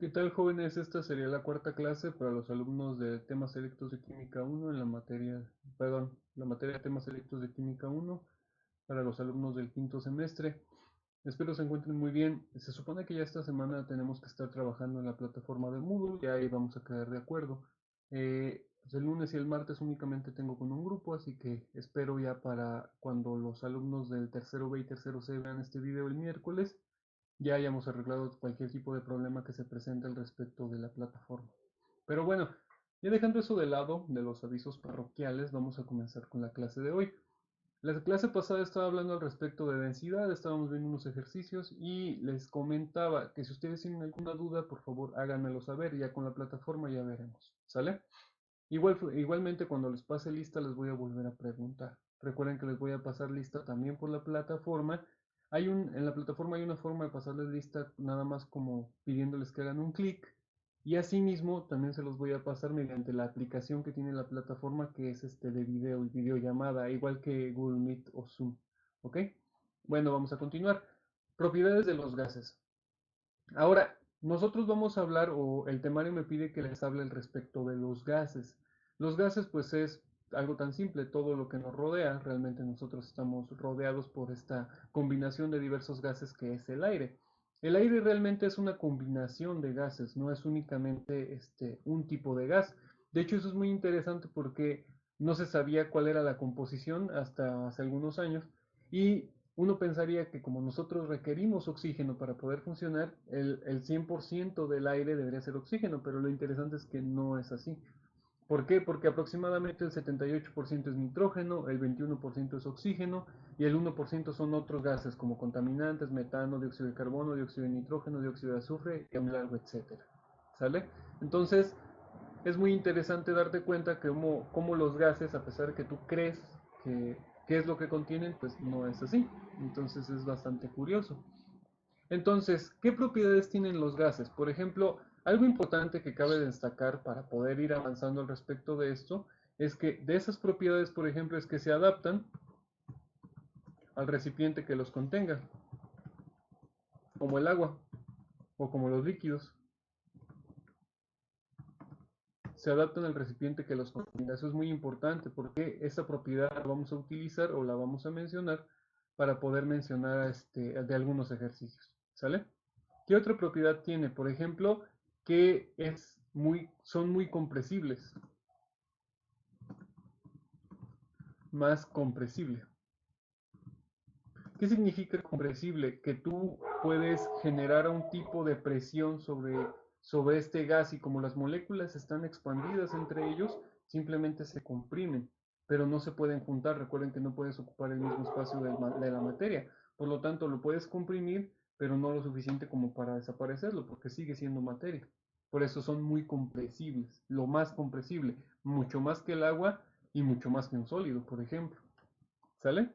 ¿Qué tal, jóvenes? Esta sería la cuarta clase para los alumnos de temas selectos de Química 1 en la materia, perdón, la materia de temas selectos de Química 1 para los alumnos del quinto semestre. Espero se encuentren muy bien. Se supone que ya esta semana tenemos que estar trabajando en la plataforma de Moodle y ahí vamos a quedar de acuerdo. Pues el lunes y el martes únicamente tengo con un grupo, así que espero ya para cuando los alumnos del tercero B y tercero C vean este video el miércoles ya hayamos arreglado cualquier tipo de problema que se presente al respecto de la plataforma. Pero bueno, ya dejando eso de lado, de los avisos parroquiales, vamos a comenzar con la clase de hoy. La clase pasada estaba hablando al respecto de densidad, estábamos viendo unos ejercicios y les comentaba que si ustedes tienen alguna duda, por favor háganmelo saber, ya con la plataforma ya veremos, ¿sale? Igualmente cuando les pase lista les voy a volver a preguntar. Recuerden que les voy a pasar lista también por la plataforma. En la plataforma hay una forma de pasarles lista nada más como pidiéndoles que hagan un clic. Y asimismo también se los voy a pasar mediante la aplicación que tiene la plataforma que es de video y videollamada, igual que Google Meet o Zoom. ¿Ok? Bueno, vamos a continuar. Propiedades de los gases. Ahora, nosotros vamos a hablar, o el temario me pide que les hable al respecto de los gases. Los gases, pues es algo tan simple, todo lo que nos rodea, realmente nosotros estamos rodeados por esta combinación de diversos gases que es el aire. El aire realmente es una combinación de gases, no es únicamente un tipo de gas. De hecho, eso es muy interesante porque no se sabía cuál era la composición hasta hace algunos años y uno pensaría que como nosotros requerimos oxígeno para poder funcionar, el 100% del aire debería ser oxígeno, pero lo interesante es que no es así. ¿Por qué? Porque aproximadamente el 78% es nitrógeno, el 21% es oxígeno y el 1% son otros gases como contaminantes, metano, dióxido de carbono, dióxido de nitrógeno, dióxido de azufre y un largo etcétera. ¿Sale? Entonces, es muy interesante darte cuenta que como los gases, a pesar de que tú crees que qué es lo que contienen, pues no es así. Entonces es bastante curioso. Entonces, ¿qué propiedades tienen los gases? Por ejemplo, algo importante que cabe destacar para poder ir avanzando al respecto de esto es que de esas propiedades, por ejemplo, es que se adaptan al recipiente que los contenga, como el agua o como los líquidos. Se adaptan al recipiente que los contenga. Eso es muy importante porque esta propiedad la vamos a utilizar o la vamos a mencionar para poder mencionar de algunos ejercicios. ¿Sale? ¿Qué otra propiedad tiene? Por ejemplo, que son muy compresibles. Más compresible. ¿Qué significa compresible? Que tú puedes generar un tipo de presión sobre este gas y como las moléculas están expandidas entre ellos, simplemente se comprimen, pero no se pueden juntar. Recuerden que no puedes ocupar el mismo espacio de la materia. Por lo tanto, lo puedes comprimir, pero no lo suficiente como para desaparecerlo, porque sigue siendo materia. Por eso son muy compresibles, lo más compresible, mucho más que el agua y mucho más que un sólido, por ejemplo. ¿Sale?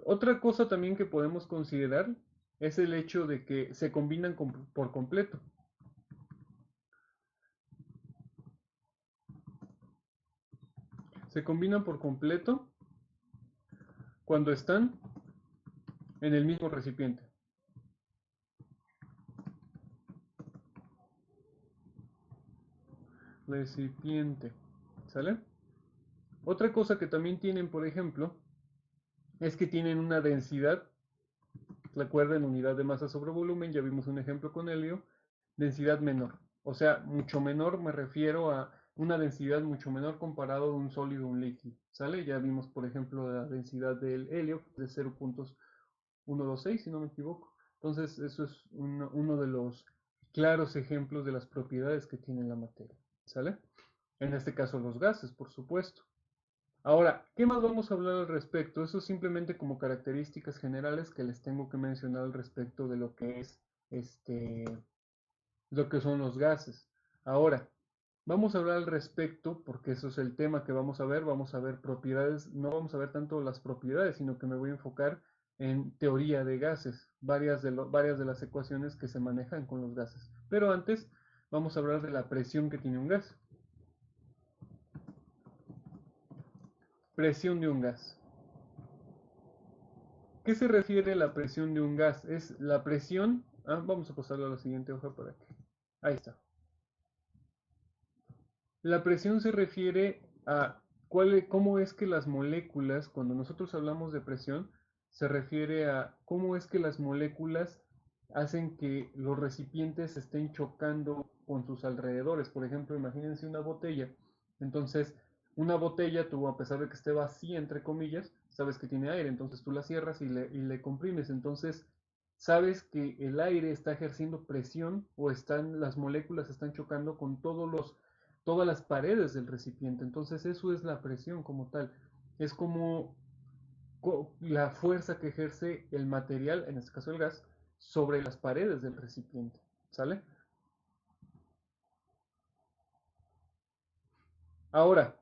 Otra cosa también que podemos considerar es el hecho de que se combinan por completo. Se combinan por completo cuando están en el mismo recipiente. Recipiente. ¿Sale? Otra cosa que también tienen, por ejemplo, es que tienen una densidad, recuerden, unidad de masa sobre volumen, ya vimos un ejemplo con helio, densidad menor. O sea, mucho menor me refiero a una densidad mucho menor comparado a un sólido o un líquido. ¿Sale? Ya vimos, por ejemplo, la densidad del helio de 0.126, si no me equivoco. Entonces, eso es uno de los claros ejemplos de las propiedades que tiene la materia. ¿Sale? En este caso, los gases, por supuesto. Ahora, ¿qué más vamos a hablar al respecto? Eso simplemente como características generales que les tengo que mencionar al respecto de lo que es este, lo que son los gases. Ahora, vamos a hablar al respecto, porque eso es el tema que vamos a ver propiedades, no vamos a ver tanto las propiedades, sino que me voy a enfocar en teoría de gases, varias de las ecuaciones que se manejan con los gases. Pero antes, vamos a hablar de la presión que tiene un gas. Presión de un gas. ¿Qué se refiere a la presión de un gas? Es la presión Vamos a pasarlo a la siguiente hoja para que... Ahí está. La presión se refiere a cómo es que las moléculas, cuando nosotros hablamos de presión, se refiere a cómo es que las moléculas hacen que los recipientes estén chocando con sus alrededores. Por ejemplo, imagínense una botella. Entonces, una botella, tú a pesar de que esté vacía, entre comillas, sabes que tiene aire, entonces tú la cierras y le comprimes. Entonces, sabes que el aire está ejerciendo presión o las moléculas están chocando con todas las paredes del recipiente. Entonces eso es la presión como tal. Es como la fuerza que ejerce el material, en este caso el gas, sobre las paredes del recipiente. ¿Sale? Ahora,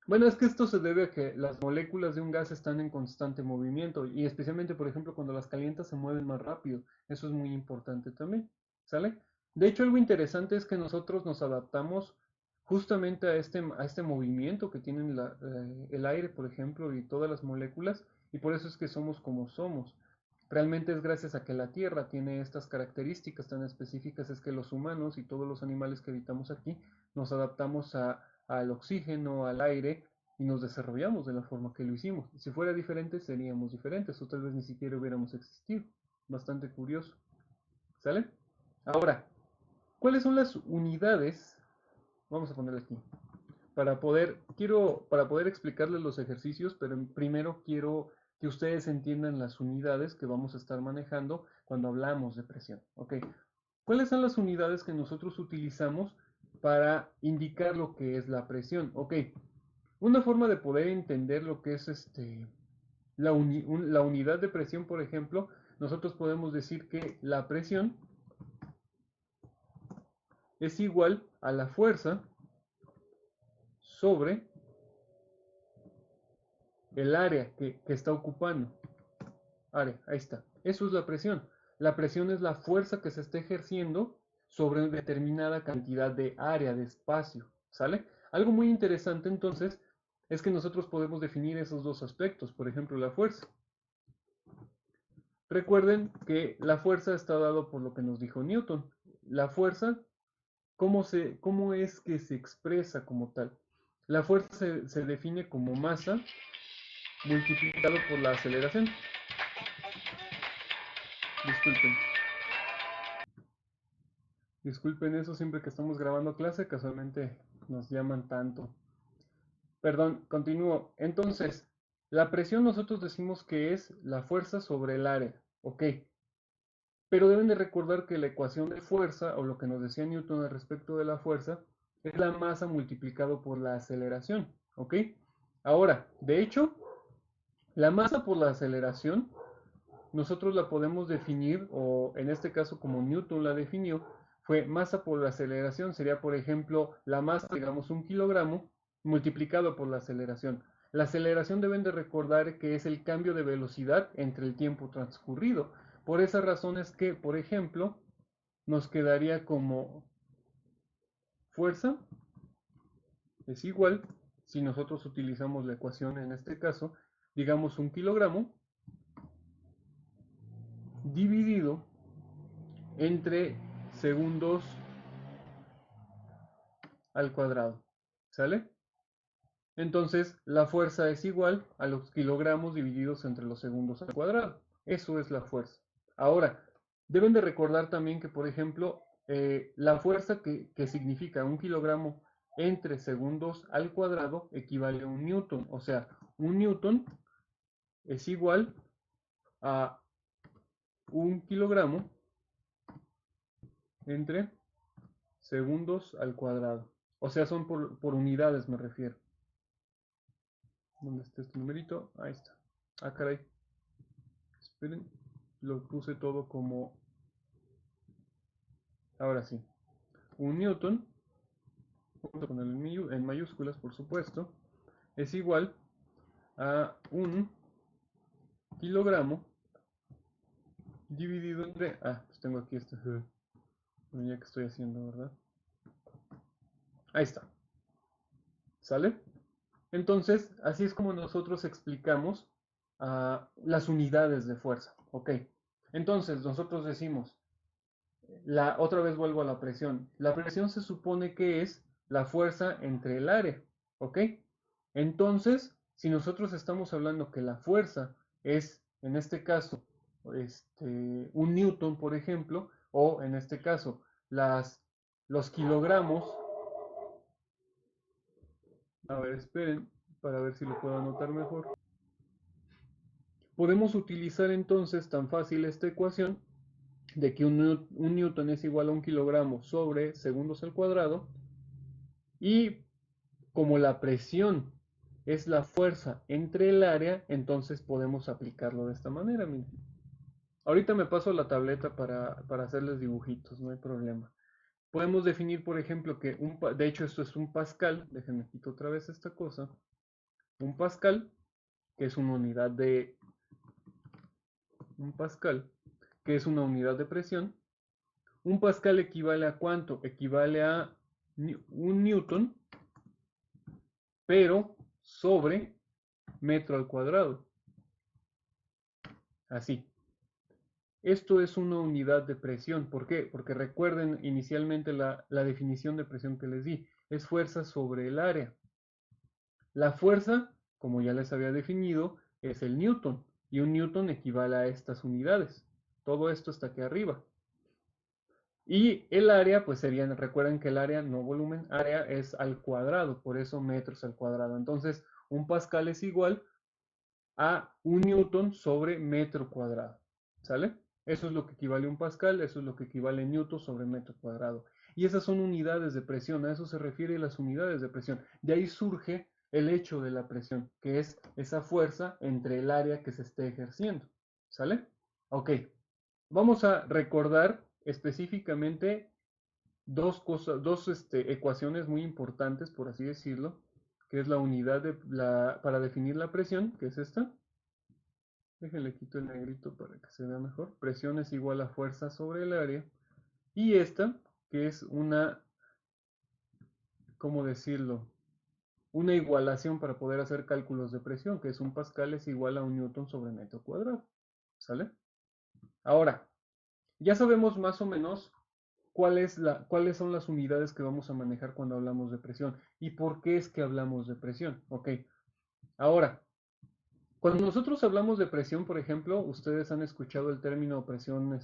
bueno, es que esto se debe a que las moléculas de un gas están en constante movimiento y especialmente, por ejemplo, cuando las calientas se mueven más rápido. Eso es muy importante también. ¿Sale? De hecho, algo interesante es que nosotros nos adaptamos justamente a este movimiento que tienen el aire, por ejemplo, y todas las moléculas, y por eso es que somos como somos. Realmente es gracias a que la Tierra tiene estas características tan específicas, es que los humanos y todos los animales que habitamos aquí nos adaptamos al oxígeno, al aire, y nos desarrollamos de la forma que lo hicimos. Si fuera diferente, seríamos diferentes, o tal vez ni siquiera hubiéramos existido. Bastante curioso. ¿Sale? Ahora, ¿cuáles son las unidades? Vamos a ponerle aquí. Para poder explicarles los ejercicios, pero primero quiero que ustedes entiendan las unidades que vamos a estar manejando cuando hablamos de presión. ¿Ok? ¿Cuáles son las unidades que nosotros utilizamos para indicar lo que es la presión? Ok, una forma de poder entender lo que es la unidad de presión, por ejemplo, nosotros podemos decir que la presión es igual a la fuerza sobre el área que está ocupando. Área, ahí está. Eso es la presión. La presión es la fuerza que se está ejerciendo sobre una determinada cantidad de área, de espacio. ¿Sale? Algo muy interesante entonces es que nosotros podemos definir esos dos aspectos. Por ejemplo, la fuerza. Recuerden que la fuerza está dado por lo que nos dijo Newton. La fuerza, cómo es que se expresa como tal? La fuerza se define como masa multiplicado por la aceleración. Disculpen. Disculpen eso siempre que estamos grabando clase, casualmente nos llaman tanto. Perdón, continúo. Entonces, la presión nosotros decimos que es la fuerza sobre el área, ¿ok? Pero deben de recordar que la ecuación de fuerza, o lo que nos decía Newton al respecto de la fuerza, es la masa multiplicado por la aceleración, ¿ok? Ahora, de hecho, la masa por la aceleración, nosotros la podemos definir, o en este caso como Newton la definió, fue masa por la aceleración, sería por ejemplo la masa, digamos 1 kilogramo, multiplicado por la aceleración. La aceleración deben de recordar que es el cambio de velocidad entre el tiempo transcurrido. Por esa razón es que, por ejemplo, nos quedaría como fuerza es igual, si nosotros utilizamos la ecuación en este caso, digamos 1 kilogramo dividido entre segundos al cuadrado. ¿Sale? Entonces, la fuerza es igual a los kilogramos divididos entre los segundos al cuadrado. Eso es la fuerza. Ahora, deben de recordar también que, por ejemplo, la fuerza que significa 1 kilogramo entre segundos al cuadrado equivale a 1 newton. O sea, 1 newton es igual a 1 kilogramo entre segundos al cuadrado. O sea, son por unidades, me refiero. ¿Dónde está este numerito? Ahí está. Ah, caray. Esperen. Lo puse todo como... Ahora sí. 1 newton, vamos a ponerlo en mayúsculas, por supuesto, es igual a 1 kilogramo dividido entre... Pues tengo aquí este... Ya que estoy haciendo, ¿verdad? Ahí está. ¿Sale? Entonces, así es como nosotros explicamos las unidades de fuerza. ¿Ok? Entonces, nosotros decimos, Otra vez vuelvo a la presión. La presión se supone que es la fuerza entre el área, ¿ok? Entonces, si nosotros estamos hablando que la fuerza es, en este caso, un newton, por ejemplo, o en este caso, los kilogramos, a ver, esperen, para ver si lo puedo anotar mejor. Podemos utilizar entonces tan fácil esta ecuación de que un newton es igual a un kilogramo sobre segundos al cuadrado, y como la presión es la fuerza entre el área, entonces podemos aplicarlo de esta manera. Miren. Ahorita me paso la tableta para hacerles dibujitos, no hay problema. Podemos definir, por ejemplo, que de hecho esto es un pascal, déjenme quito otra vez esta cosa, un pascal, que es una unidad de, un pascal, que es una unidad de presión. Un pascal equivale a ¿cuánto? Equivale a un newton, pero sobre metro al cuadrado. Así. Esto es una unidad de presión. ¿Por qué? Porque recuerden inicialmente la definición de presión que les di. Es fuerza sobre el área. La fuerza, como ya les había definido, es el newton. Y un newton equivale a estas unidades. Todo esto está aquí arriba. Y el área, pues serían, recuerden que el área, no volumen, área es al cuadrado, por eso metros al cuadrado. Entonces, un pascal es igual a un newton sobre metro cuadrado. ¿Sale? Eso es lo que equivale a un pascal, eso es lo que equivale a newton sobre metro cuadrado. Y esas son unidades de presión, a eso se refiere las unidades de presión. De ahí surge el hecho de la presión, que es esa fuerza entre el área que se esté ejerciendo. ¿Sale? Ok. Vamos a recordar específicamente dos cosas, ecuaciones muy importantes, por así decirlo, que es la unidad para definir la presión, que es esta. Déjenle quito el negrito para que se vea mejor. Presión es igual a fuerza sobre el área. Y esta, que es una, ¿cómo decirlo? Una igualación para poder hacer cálculos de presión, que es un pascal es igual a un newton sobre metro cuadrado. ¿Sale? Ahora, ya sabemos más o menos cuáles son las unidades que vamos a manejar cuando hablamos de presión y por qué es que hablamos de presión. Ok, ahora, cuando nosotros hablamos de presión, por ejemplo, ustedes han escuchado el término presión,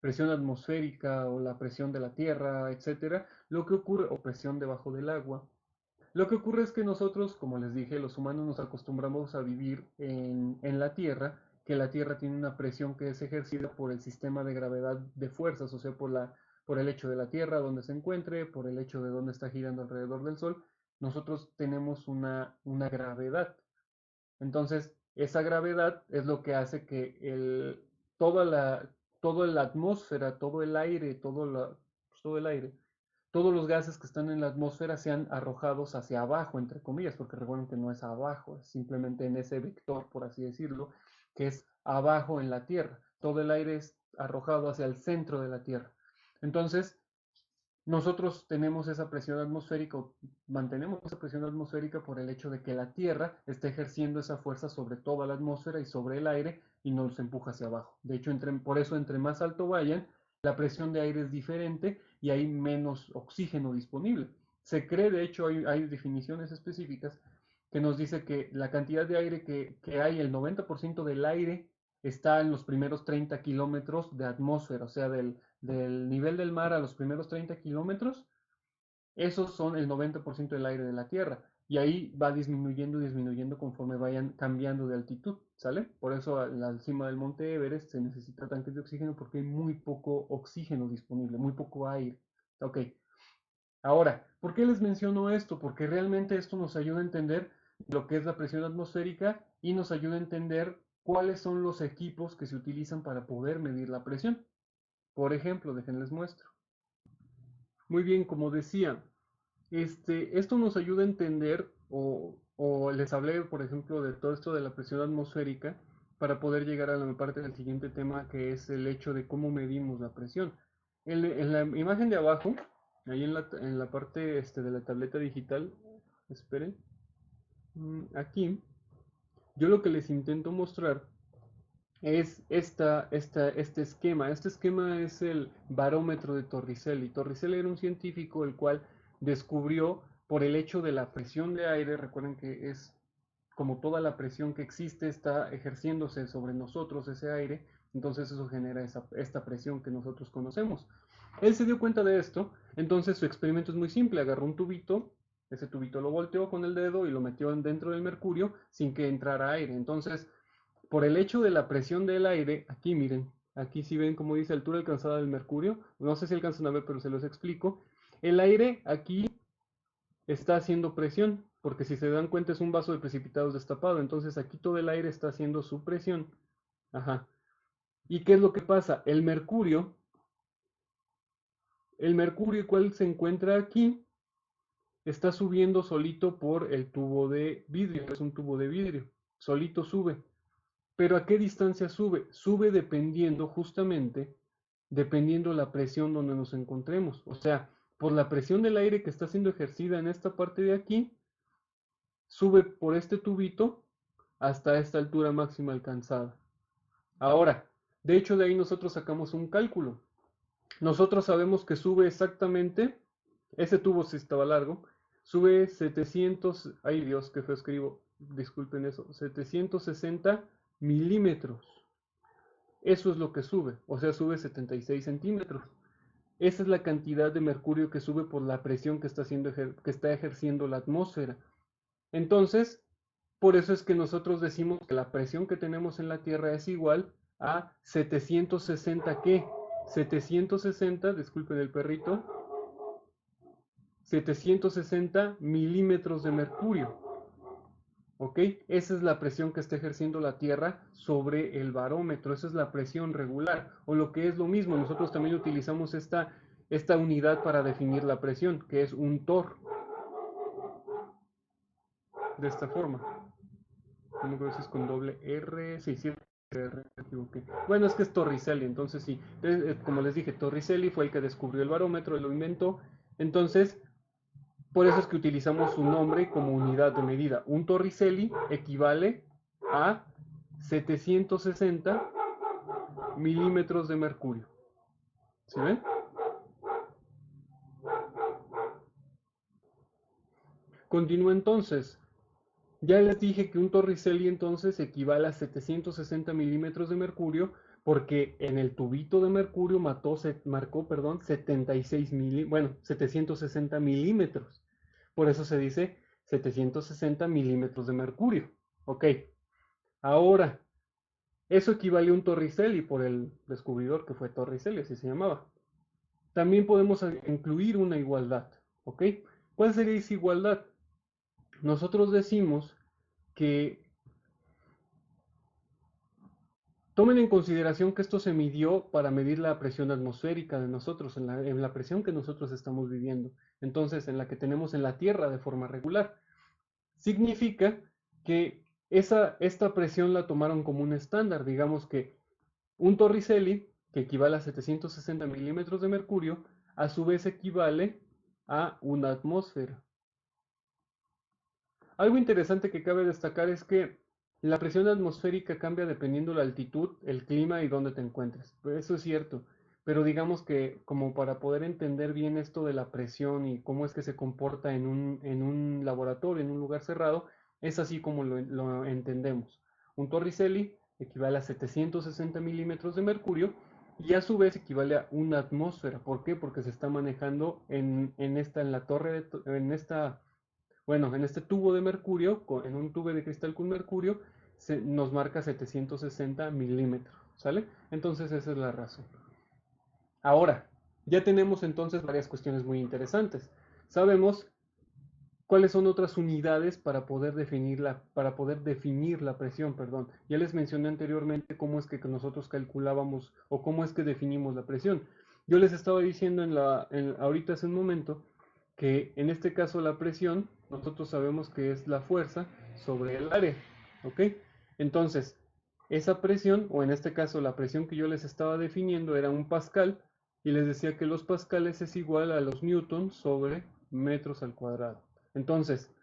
presión atmosférica o la presión de la tierra, etcétera. Lo que ocurre, o presión debajo del agua. Lo que ocurre es que nosotros, como les dije, los humanos nos acostumbramos a vivir en la Tierra, que la Tierra tiene una presión que es ejercida por el sistema de gravedad de fuerzas, o sea, por el hecho de la Tierra donde se encuentre, por el hecho de donde está girando alrededor del Sol, nosotros tenemos una gravedad. Entonces, esa gravedad es lo que hace que toda toda la atmósfera, todo el aire, pues, todo el aire, todos los gases que están en la atmósfera sean arrojados hacia abajo, entre comillas, porque recuerden que no es abajo, es simplemente en ese vector, por así decirlo, que es abajo en la Tierra. Todo el aire es arrojado hacia el centro de la Tierra. Entonces, nosotros tenemos esa presión atmosférica, mantenemos esa presión atmosférica por el hecho de que la Tierra está ejerciendo esa fuerza sobre toda la atmósfera y sobre el aire y nos empuja hacia abajo. De hecho, por eso entre más alto vayan, la presión de aire es diferente y hay menos oxígeno disponible. Se cree, de hecho, hay definiciones específicas que nos dice que la cantidad de aire que hay, el 90% del aire está en los primeros 30 kilómetros de atmósfera, o sea, del nivel del mar a los primeros 30 kilómetros, esos son el 90% del aire de la Tierra. Y ahí va disminuyendo y disminuyendo conforme vayan cambiando de altitud, ¿sale? Por eso a la cima del monte Everest se necesita tanques de oxígeno porque hay muy poco oxígeno disponible, muy poco aire. Ok, ahora, ¿por qué les menciono esto? Porque realmente esto nos ayuda a entender lo que es la presión atmosférica y nos ayuda a entender cuáles son los equipos que se utilizan para poder medir la presión. Por ejemplo, déjenles muestro. Muy bien, como decía, esto nos ayuda a entender, o les hablé, por ejemplo, de todo esto de la presión atmosférica, para poder llegar a la parte del siguiente tema, que es el hecho de cómo medimos la presión. En la imagen de abajo, ahí en la parte de la tableta digital, esperen, aquí, yo lo que les intento mostrar es este esquema. Este esquema es el barómetro de Torricelli. Torricelli era un científico el cual descubrió por el hecho de la presión de aire, recuerden que es como toda la presión que existe está ejerciéndose sobre nosotros ese aire, entonces eso genera esta presión que nosotros conocemos. Él se dio cuenta de esto, entonces su experimento es muy simple, agarró un tubito, ese tubito lo volteó con el dedo y lo metió dentro del mercurio sin que entrara aire. Entonces, por el hecho de la presión del aire, aquí miren, aquí si ven como dice altura alcanzada del mercurio, no sé si alcanzan a ver, pero se los explico. El aire aquí está haciendo presión, porque si se dan cuenta es un vaso de precipitados destapado, entonces aquí todo el aire está haciendo su presión. Ajá. ¿Y qué es lo que pasa? El mercurio cual se encuentra aquí, está subiendo solito por el tubo de vidrio, es un tubo de vidrio, solito sube. Pero ¿a qué distancia sube? Sube dependiendo justamente, dependiendo la presión donde nos encontremos. O sea, por la presión del aire que está siendo ejercida en esta parte de aquí, sube por este tubito hasta esta altura máxima alcanzada. Ahora, de hecho de ahí nosotros sacamos un cálculo. Nosotros sabemos que sube exactamente, ese tubo si estaba largo, sube 700, ay Dios, qué feo escribo, disculpen eso, 760 milímetros. Eso es lo que sube, o sea, sube 76 centímetros. Esa es la cantidad de mercurio que sube por la presión que está, que está ejerciendo la atmósfera. Entonces, por eso es que nosotros decimos que la presión que tenemos en la Tierra es igual a 760, ¿qué? 760, disculpen el perrito, 760 milímetros de mercurio. ¿Ok? Esa es la presión que está ejerciendo la Tierra sobre el barómetro. Esa es la presión regular. O lo que es lo mismo, nosotros también utilizamos esta unidad para definir la presión, que es un torr. De esta forma. No me acuerdo si es con doble R. Sí, sí, R, me equivoqué. Bueno, es que es Torricelli, entonces sí. Entonces, como les dije, Torricelli fue el que descubrió el barómetro, él lo inventó. Entonces, por eso es que utilizamos su nombre como unidad de medida. Un Torricelli equivale a 760 milímetros de mercurio. ¿Sí ven? Continúa entonces. Ya les dije que un Torricelli entonces equivale a 760 milímetros de mercurio porque en el tubito de mercurio marcó, perdón, 760 milímetros. Por eso se dice 760 milímetros de mercurio. Ok, ahora, eso equivale a un Torricelli por el descubridor que fue Torricelli, así se llamaba. También podemos incluir una igualdad. ¿Ok? ¿Cuál sería esa igualdad? Nosotros decimos que tomen en consideración que esto se midió para medir la presión atmosférica de nosotros, en la presión que nosotros estamos viviendo, entonces en la que tenemos en la Tierra de forma regular. Significa que esta presión la tomaron como un estándar, digamos que un Torricelli, que equivale a 760 milímetros de mercurio, a su vez equivale a una atmósfera. Algo interesante que cabe destacar es que la presión atmosférica cambia dependiendo la altitud, el clima y dónde te encuentres. Eso es cierto, pero digamos que como para poder entender bien esto de la presión y cómo es que se comporta en un laboratorio, en un lugar cerrado, es así como lo entendemos. Un Torricelli equivale a 760 milímetros de mercurio y a su vez equivale a una atmósfera. ¿Por qué? Porque se está manejando en la torre, en esta bueno, en este tubo de mercurio, en un tubo de cristal con mercurio, nos marca 760 milímetros, ¿sale? Entonces esa es la razón. Ahora, ya tenemos entonces varias cuestiones muy interesantes. Sabemos cuáles son otras unidades para poder definir la presión, perdón. Ya les mencioné anteriormente cómo es que nosotros calculábamos o cómo es que definimos la presión. Yo les estaba diciendo ahorita hace un momento que en este caso la presión, nosotros sabemos que es la fuerza sobre el área, ¿ok? Entonces, esa presión, o en este caso la presión que yo les estaba definiendo era un pascal, y les decía que los pascales es igual a los newtons sobre metros al cuadrado. Entonces,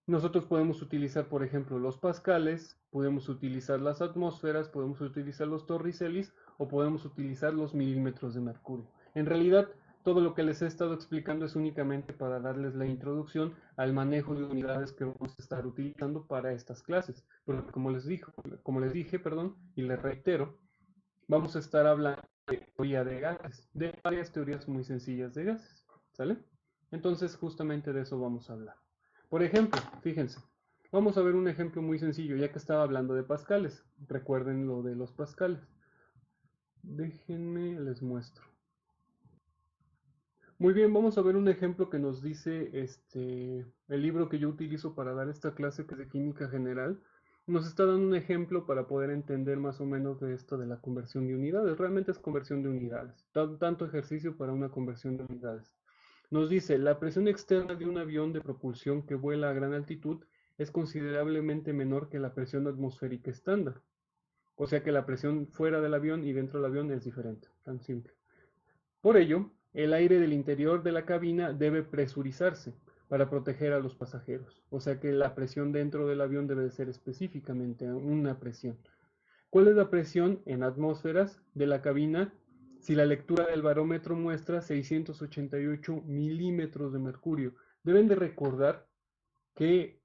nosotros podemos utilizar, por ejemplo, los pascales, podemos utilizar las atmósferas, podemos utilizar los torricelis o podemos utilizar los milímetros de mercurio. En realidad, todo lo que les he estado explicando es únicamente para darles la introducción al manejo de unidades que vamos a estar utilizando para estas clases. Porque como les dije, perdón, y les reitero, vamos a estar hablando de teoría de gases, de varias teorías muy sencillas de gases, ¿sale? Entonces, justamente de eso vamos a hablar. Por ejemplo, fíjense, vamos a ver un ejemplo muy sencillo, ya que estaba hablando de pascales. Recuerden lo de los pascales. Déjenme, les muestro. Muy bien, vamos a ver un ejemplo que nos dice el libro que yo utilizo para dar esta clase, que es de química general. Nos está dando un ejemplo para poder entender más o menos de esto de la conversión de unidades. Realmente es conversión de unidades. Tanto ejercicio para una conversión de unidades. Nos dice, la presión externa de un avión de propulsión que vuela a gran altitud es considerablemente menor que la presión atmosférica estándar. O sea que la presión fuera del avión y dentro del avión es diferente. Tan simple. Por ello, el aire del interior de la cabina debe presurizarse para proteger a los pasajeros. O sea que la presión dentro del avión debe de ser específicamente una presión. ¿Cuál es la presión en atmósferas de la cabina si la lectura del barómetro muestra 688 milímetros de mercurio? Deben de recordar que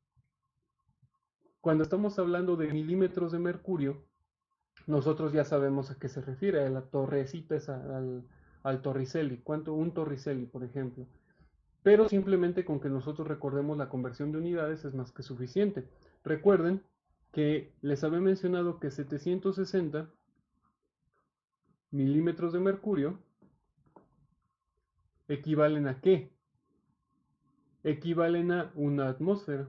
cuando estamos hablando de milímetros de mercurio, nosotros ya sabemos a qué se refiere. A la torrecita es al torricelli. ¿Cuánto? Un torricelli, por ejemplo. Pero simplemente con que nosotros recordemos la conversión de unidades es más que suficiente. Recuerden que les había mencionado que 760 milímetros de mercurio equivalen a ¿qué? Equivalen a una atmósfera.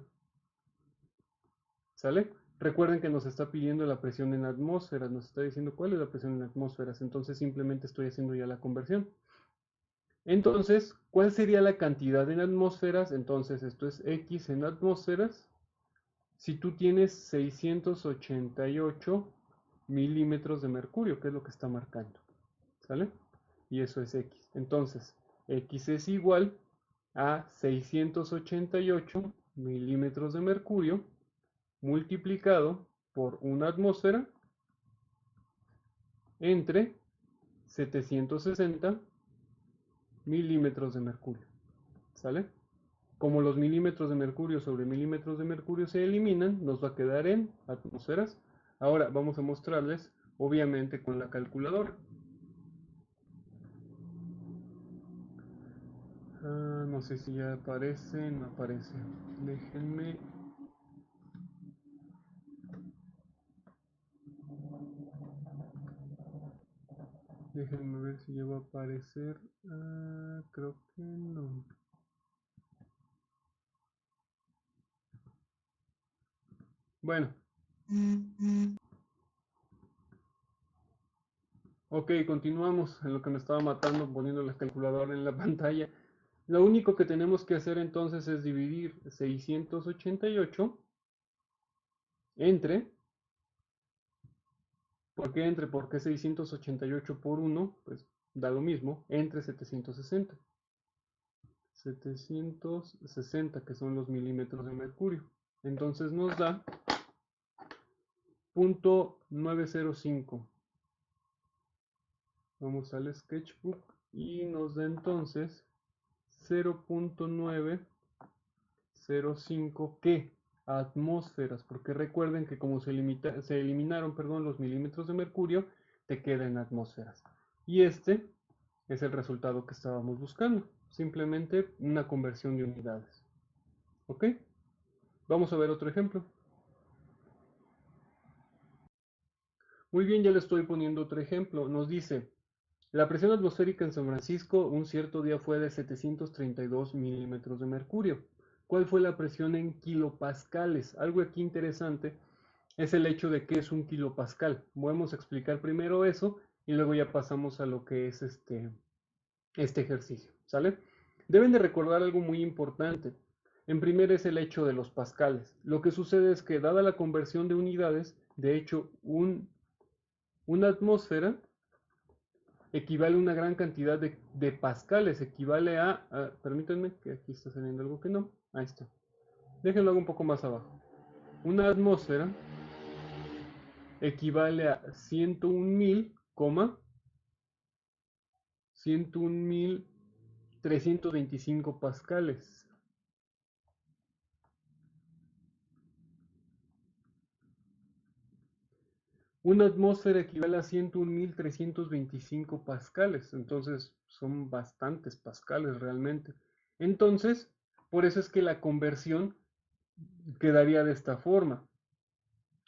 ¿Sale? Recuerden que nos está pidiendo la presión en atmósferas, nos está diciendo cuál es la presión en atmósferas, entonces simplemente estoy haciendo ya la conversión. Entonces, ¿cuál sería la cantidad en atmósferas? Entonces, esto es X en atmósferas. Si tú tienes 688 milímetros de mercurio, que es lo que está marcando, ¿sale? Y eso es X. Entonces, X es igual a 688 milímetros de mercurio multiplicado por una atmósfera entre 760 milímetros de mercurio, ¿sale? Como los milímetros de mercurio sobre milímetros de mercurio se eliminan, nos va a quedar en atmósferas. Ahora vamos a mostrarles, obviamente, con la calculadora. No sé si ya aparece, no aparece. Déjenme. Déjenme ver si ya va a aparecer. Creo que no. Bueno. Ok, continuamos en lo que me estaba matando poniendo la calculadora en la pantalla. Lo único que tenemos que hacer entonces es dividir 688 entre, ¿por qué entre? Porque 688 por 1, pues da lo mismo, entre 760. 760, que son los milímetros de mercurio. Entonces nos da 0.905. Vamos al sketchbook y nos da entonces 0.905 ¿qué? Atmósferas, porque recuerden que como se eliminaron, perdón, los milímetros de mercurio, te queda en atmósferas. Y este es el resultado que estábamos buscando, simplemente una conversión de unidades. ¿Ok? Vamos a ver otro ejemplo. Muy bien, ya le estoy poniendo otro ejemplo. Nos dice, la presión atmosférica en San Francisco un cierto día fue de 732 milímetros de mercurio. ¿Cuál fue la presión en kilopascales? Algo aquí interesante es el hecho de que es un kilopascal. Vamos a explicar primero eso y luego ya pasamos a lo que es este ejercicio, ¿sale? Deben de recordar algo muy importante. En primer es el hecho de los pascales. Lo que sucede es que dada la conversión de unidades, de hecho una atmósfera equivale a una gran cantidad pascales, equivale permítanme que aquí está saliendo algo que no, ahí está. Déjenlo un poco más abajo. Una atmósfera equivale a 101.325 pascales. Una atmósfera equivale a 101.325 pascales, entonces son bastantes pascales realmente. Entonces, por eso es que la conversión quedaría de esta forma.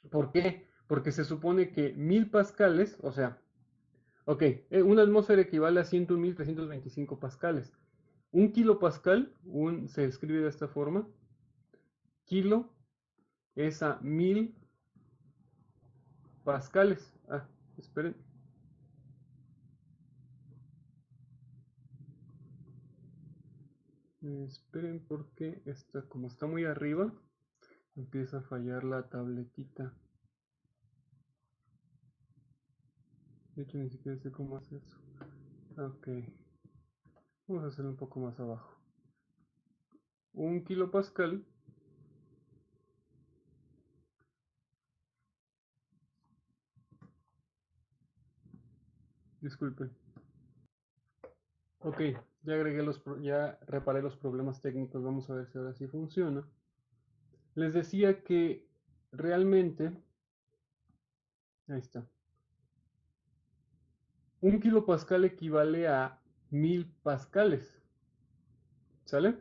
¿Por qué? Porque se supone que 1000 pascales, o sea, ok, una atmósfera equivale a 101.325 pascales. Un kilopascal se escribe de esta forma. Kilo es a 1000 pascales. Ah, esperen. Esperen porque como está muy arriba, empieza a fallar la tabletita. De hecho, ni siquiera sé cómo hacer eso. Ok, vamos a hacerlo un poco más abajo. Un kilopascal disculpen. Ok, ya reparé los problemas técnicos. Vamos a ver si ahora sí funciona. Les decía que realmente, ahí está. Un kilopascal equivale a 1000 pascales. ¿Sale?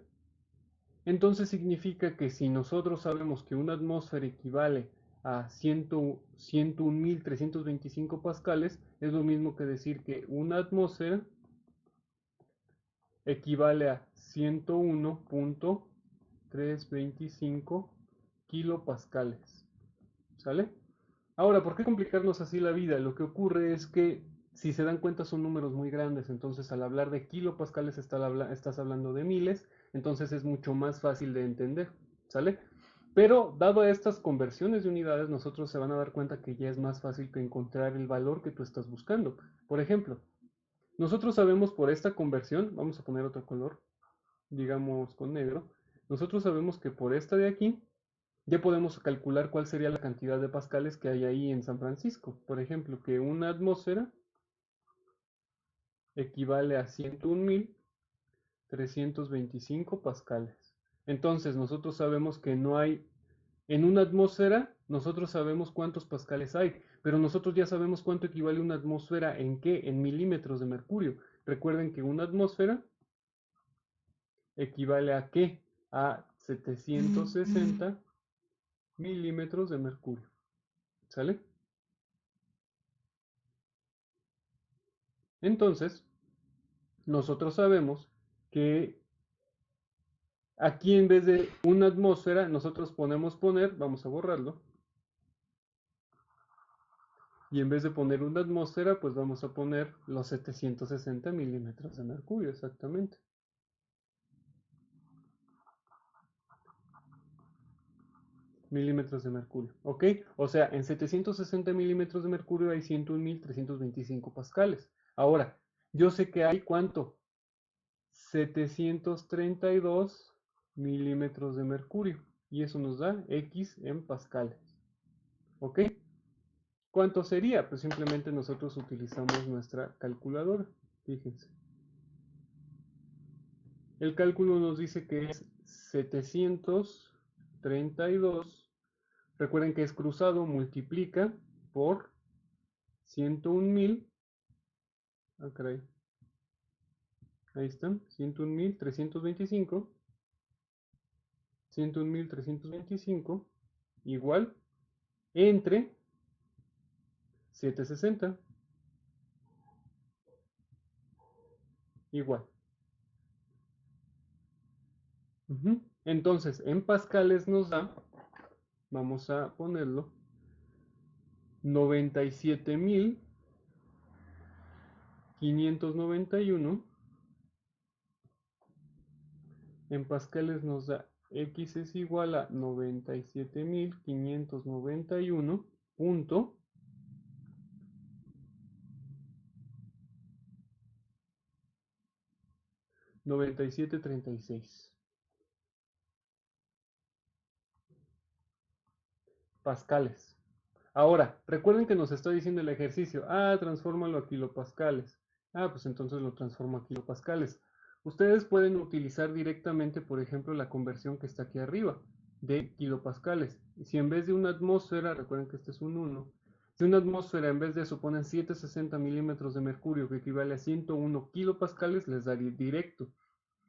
Entonces significa que si nosotros sabemos que una atmósfera equivale a 101.325 pascales, es lo mismo que decir que una atmósfera equivale a 101.325 kilopascales. ¿Sale? Ahora, ¿por qué complicarnos así la vida? Lo que ocurre es que, si se dan cuenta, son números muy grandes, entonces al hablar de kilopascales estás hablando de miles, entonces es mucho más fácil de entender, ¿sale? Pero, dado estas conversiones de unidades, nosotros se van a dar cuenta que ya es más fácil que encontrar el valor que tú estás buscando. Por ejemplo, nosotros sabemos por esta conversión, vamos a poner otro color, digamos con negro, nosotros sabemos que por esta de aquí, ya podemos calcular cuál sería la cantidad de pascales que hay ahí en San Francisco. Por ejemplo, que una atmósfera equivale a 101.325 pascales. Entonces, nosotros sabemos que no hay, en una atmósfera, nosotros sabemos cuántos pascales hay, pero nosotros ya sabemos cuánto equivale una atmósfera en qué, en milímetros de mercurio. Recuerden que una atmósfera equivale a qué, a 760 milímetros de mercurio. ¿Sale? Entonces, nosotros sabemos que aquí en vez de una atmósfera, nosotros vamos a borrarlo, y en vez de poner una atmósfera, pues vamos a poner los 760 milímetros de mercurio, exactamente. Milímetros de mercurio, ¿ok? O sea, en 760 milímetros de mercurio hay 101.325 pascales. Ahora, yo sé que hay ¿cuánto? 732 milímetros de mercurio, y eso nos da X en pascales, ¿ok? ¿Cuánto sería? Pues simplemente nosotros utilizamos nuestra calculadora. Fíjense. El cálculo nos dice que es 732. Recuerden que es cruzado, multiplica por 101.000. Ah, caray. Ahí están. 101.325. 101.325 igual entre 760 igual. Entonces, en pascales nos da, vamos a ponerlo, 97.591. En pascales nos da X es igual a 97.591 punto 9736. pascales. Ahora, recuerden que nos está diciendo el ejercicio, transfórmalo a kilopascales. Pues entonces lo transformo a kilopascales. Ustedes pueden utilizar directamente, por ejemplo, la conversión que está aquí arriba, de kilopascales. Si en vez de una atmósfera, recuerden que este es un 1, si una atmósfera en vez de eso ponen 760 milímetros de mercurio, que equivale a 101 kilopascales, les daría directo.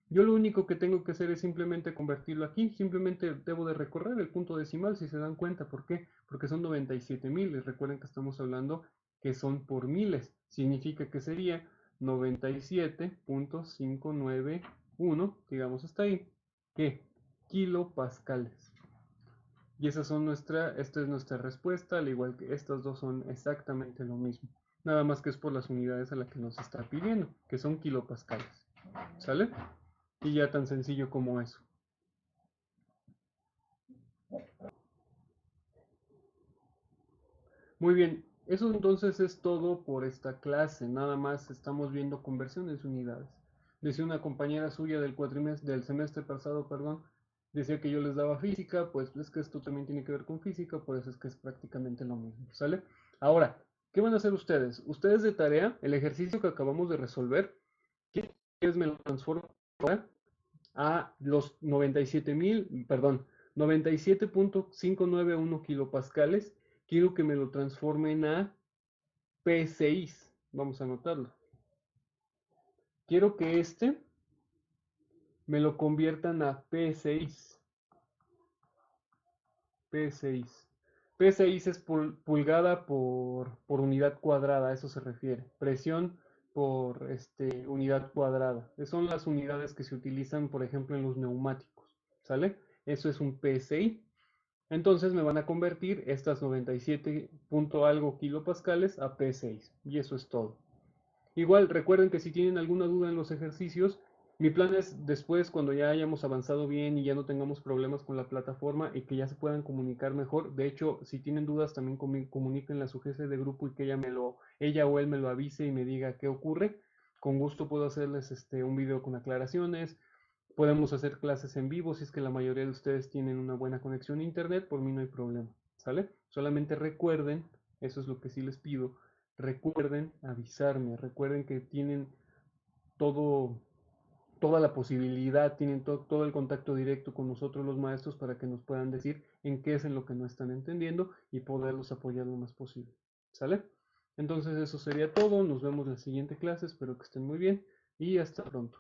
Yo lo único que tengo que hacer es simplemente convertirlo aquí, simplemente debo de recorrer el punto decimal si se dan cuenta. ¿Por qué? Porque son 97.000 y recuerden que estamos hablando que son por miles, significa que sería 97.591, digamos hasta ahí, ¿qué? Kilopascales. Y esta es nuestra respuesta, al igual que estas dos son exactamente lo mismo. Nada más que es por las unidades a las que nos está pidiendo, que son kilopascales. ¿Sale? Y ya tan sencillo como eso. Muy bien, eso entonces es todo por esta clase. Nada más estamos viendo conversiones de unidades. Decía una compañera suya del semestre pasado, perdón, decía que yo les daba física, pues es que esto también tiene que ver con física, por eso es que es prácticamente lo mismo, ¿sale? Ahora, ¿qué van a hacer ustedes? Ustedes de tarea, el ejercicio que acabamos de resolver, ¿qué me lo transformo ahora a los 97.591 kilopascales? Quiero que me lo transformen a P6. Vamos a anotarlo. Quiero que me lo conviertan a P6. P6. P6 es pulgada por unidad cuadrada, a eso se refiere. Presión por unidad cuadrada. Son las unidades que se utilizan, por ejemplo, en los neumáticos. ¿Sale? Eso es un PSI. Entonces me van a convertir estas 97 punto algo kilopascales a P6. Y eso es todo. Igual recuerden que si tienen alguna duda en los ejercicios, mi plan es después, cuando ya hayamos avanzado bien y ya no tengamos problemas con la plataforma y que ya se puedan comunicar mejor. De hecho, si tienen dudas, también comuníquenle a su jefe de grupo y que ella o él me lo avise y me diga qué ocurre. Con gusto puedo hacerles un video con aclaraciones. Podemos hacer clases en vivo si es que la mayoría de ustedes tienen una buena conexión a internet. Por mí no hay problema, ¿sale? Solamente recuerden, eso es lo que sí les pido, recuerden avisarme, recuerden que tienen todo, toda la posibilidad, tienen todo el contacto directo con nosotros los maestros para que nos puedan decir en qué es en lo que no están entendiendo y poderlos apoyar lo más posible. ¿Sale? Entonces eso sería todo, nos vemos en la siguiente clase, espero que estén muy bien y hasta pronto.